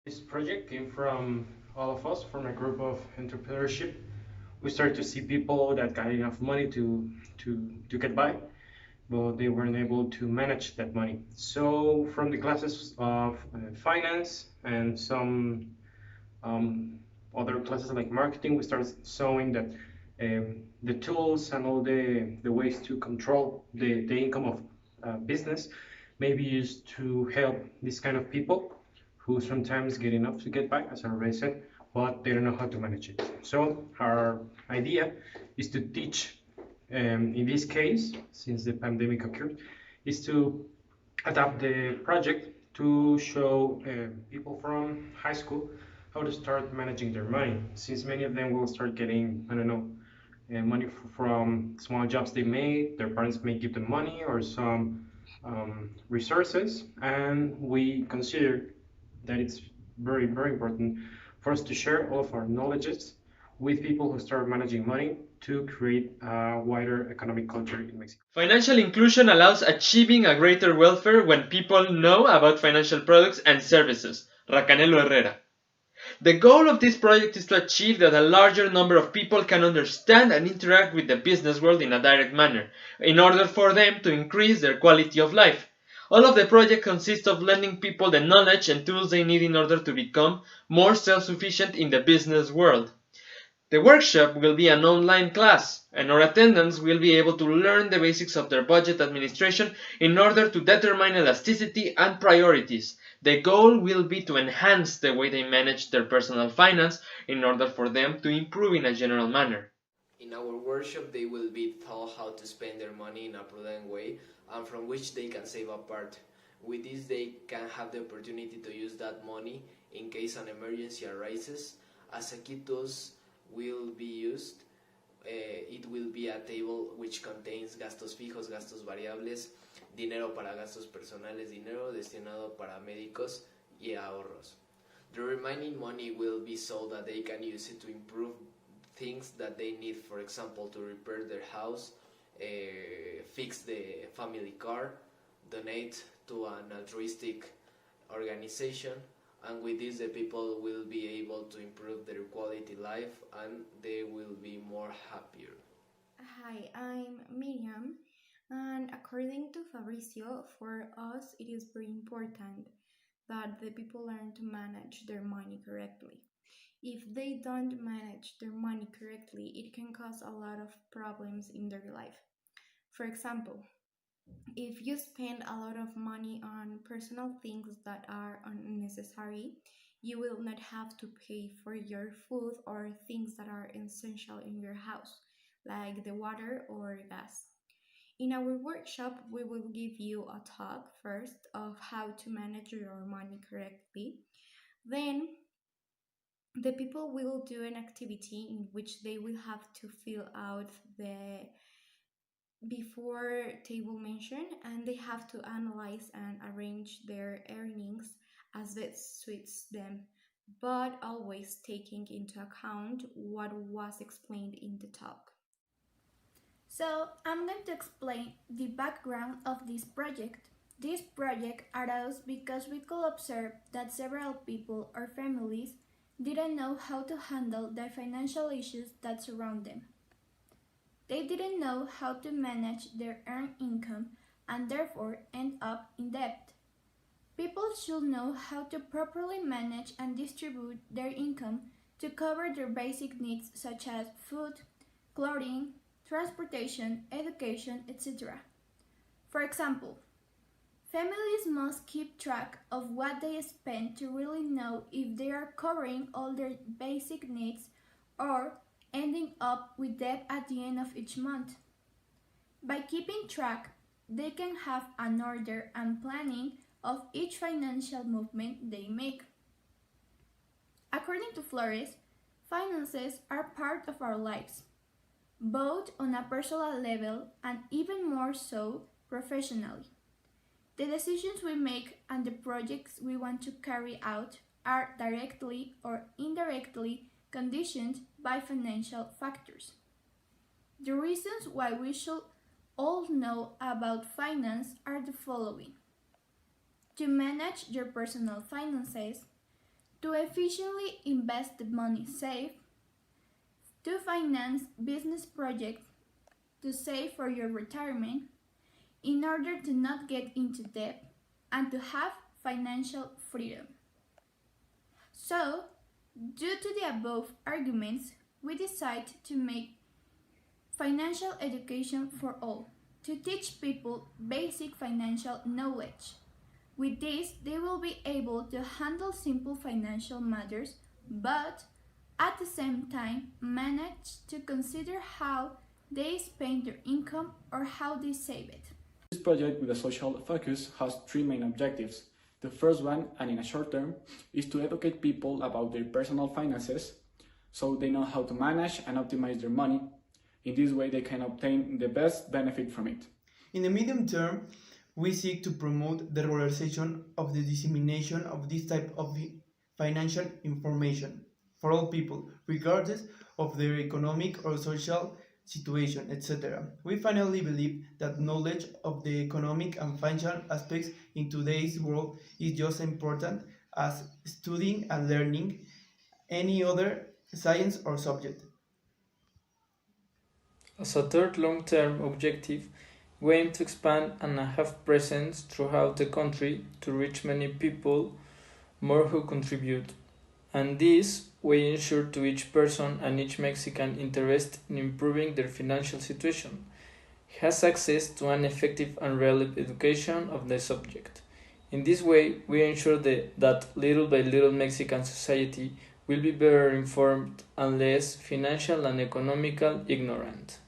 This project came from all of us, from a group of entrepreneurship. We started to see people that got enough money to get by, but they weren't able to manage that money. So from the classes of finance and some um, other classes like marketing, we started showing that the tools and all the ways to control the income of business may be used to help these kind of people who sometimes get enough to get by, as I already said, but they don't know how to manage it. So our idea is to teach, in this case, since the pandemic occurred, is to adapt the project to show people from high school how to start managing their money, since many of them will start getting, I don't know, money from small jobs they made. Their parents may give them money or some resources, and we consider that it's very, very important for us to share all of our knowledges with people who start managing money to create a wider economic culture in Mexico. Financial inclusion allows achieving a greater welfare when people know about financial products and services. Racanelo Herrera. The goal of this project is to achieve that a larger number of people can understand and interact with the business world in a direct manner, in order for them to increase their quality of life. All of the project consists of lending people the knowledge and tools they need in order to become more self-sufficient in the business world. The workshop will be an online class, and our attendants will be able to learn the basics of their budget administration in order to determine elasticity and priorities. The goal will be to enhance the way they manage their personal finance in order for them to improve in a general manner. In our workshop, they will be taught how to spend their money in a prudent way and from which they can save a part. With this, they can have the opportunity to use that money in case an emergency arises. As a key tools will be used, it will be a table which contains gastos fijos, gastos variables, dinero para gastos personales, dinero destinado para médicos y ahorros. The remaining money will be so that they can use it to improve things that they need, for example, to repair their house, fix the family car, donate to an altruistic organization, and with this the people will be able to improve their quality life and they will be more happier. Hi, I'm Miriam, and according to Fabricio, for us it is very important that the people learn to manage their money correctly. If they don't manage their money correctly, it can cause a lot of problems in their life. For example, if you spend a lot of money on personal things that are unnecessary, you will not have to pay for your food or things that are essential in your house, like the water or gas. In our workshop, we will give you a talk first of how to manage your money correctly. Then the people will do an activity in which they will have to fill out the before table mention, and they have to analyze and arrange their earnings as it suits them, but always taking into account what was explained in the talk. So, I'm going to explain the background of this project. This project arose because we could observe that several people or families didn't know how to handle the financial issues that surround them. They didn't know how to manage their earned income and therefore end up in debt. People should know how to properly manage and distribute their income to cover their basic needs such as food, clothing, transportation, education, etc. For example, families must keep track of what they spend to really know if they are covering all their basic needs or ending up with debt at the end of each month. By keeping track, they can have an order and planning of each financial movement they make. According to Flores, finances are part of our lives, both on a personal level and even more so professionally. The decisions we make and the projects we want to carry out are directly or indirectly conditioned by financial factors. The reasons why we should all know about finance are the following: to manage your personal finances, to efficiently invest the money saved, to finance business projects, to save for your retirement, in order to not get into debt, and to have financial freedom. So, due to the above arguments, we decide to make financial education for all, to teach people basic financial knowledge. With this, they will be able to handle simple financial matters, but at the same time manage to consider how they spend their income or how they save it. This project with a social focus has three main objectives. The first one, and in a short term, is to educate people about their personal finances so they know how to manage and optimize their money. In this way, they can obtain the best benefit from it. In the medium term, we seek to promote the regularization of the dissemination of this type of financial information for all people, regardless of their economic or social situation, etc. We finally believe that knowledge of the economic and financial aspects in today's world is just as important as studying and learning any other science or subject. As a third long-term objective, we aim to expand and have presence throughout the country to reach many people more who contribute. And this we ensure to each person and each Mexican interested in improving their financial situation has access to an effective and relevant education of the subject. In this way, we ensure that little by little Mexican society will be better informed and less financial and economical ignorant.